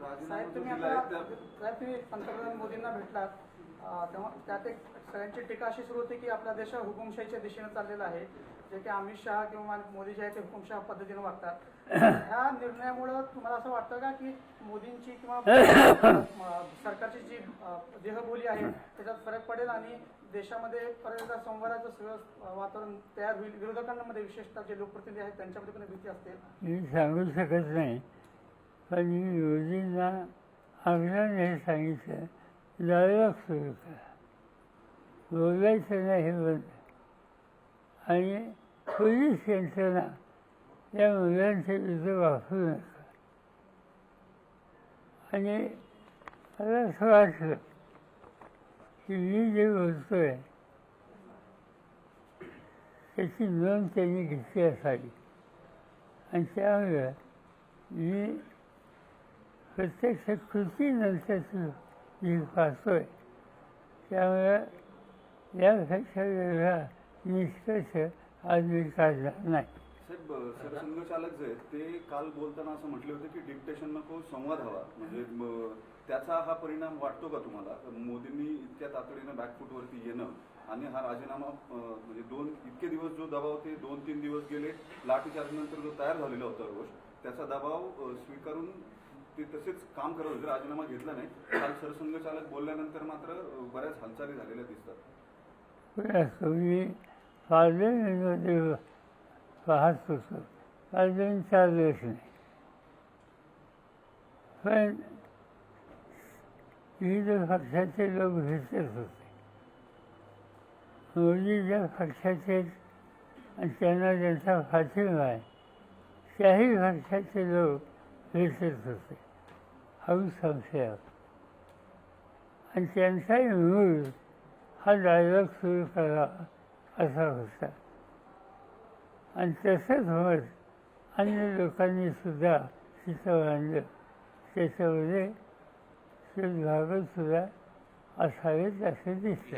साहेब तुम्ही आता तुम्ही पंतप्रधान मोदींना भेटलात तेव्हा त्यात एक सगळ्यांची टीका अशी सुरू होती की आपला देश हुकुमशाहीच्या दिशेने चाललेला आहे, जे की अमित शहा किंवा मोदी जे आहे ते हुकुमशाह पद्धतीने वागतात. ह्या निर्णयामुळे तुम्हाला असं वाटतं का की मोदींची किंवा सरकारची जी देहबोली आहे त्याच्यात फरक पडेल आणि देशामध्ये परत एकदा संवादाचं सगळं वातावरण तयार होईल, विरोधकांमध्ये विशेषतः जे लोकप्रतिनिधी आहेत त्यांच्यामध्ये पण भीती असते? मी सांगू शकत नाही, पण मी मोदींना आग्रहाने हे सांगितलं, डायलॉग सुरू करा, बोलायचं नाही बंद, आणि पोलीस यंत्रणा या मुलांच्या विरुद्ध वापरू नका. आणि मला असं वाटलं की मी जे बोलतोय त्याची नोंद त्यांनी घेतली असावी, आणि त्यामुळे मी प्रत्यक्ष कृतीनंतर जी पाहतोय त्यामुळे यापेक्षा वेगळा निष्कर्ष आज मी काढणार नाही. साहेब, सरसंघचालक जे आहेत ते काल बोलताना असं म्हटले होते की डिक्टेशन नको, संवाद हवा. म्हणजे त्याचा हा परिणाम वाटतो का तुम्हाला? मोदींनी इतक्या तातडीनं बॅकफूटवरती येणं आणि हा राजीनामा, म्हणजे इतके दिवस जो दबाव, ते 2-3 दिवस गेले, लाठीचार्जनंतर जो तयार झालेला होता रोष, त्याचा दबाव स्वीकारून ते तसेच काम करत होते, राजीनामा घेतला नाही. काल सरसंघचालक बोलल्यानंतर मात्र बऱ्याच हालचाली झालेल्या दिसतात. मी पार्लमेंटमध्ये पाहत होतो, पार्लमेंट 4 दिवस नाही, पण विविध पक्षाचे लोक भेटत होते. मोदी ज्या पक्षाचे आणि त्यांना ज्यांचा पाठिंबा आहे त्याही पक्षाचे लोक भेटत होते, हळू संशय. आणि त्यांचाही मूळ हा डायलॉग सुरू करावा असा होता, आणि तसंच होत अन्य लोकांनी सुद्धा तिथं बांधलं. त्याच्यामध्ये ते भागत सुद्धा असावेत असे दिसते.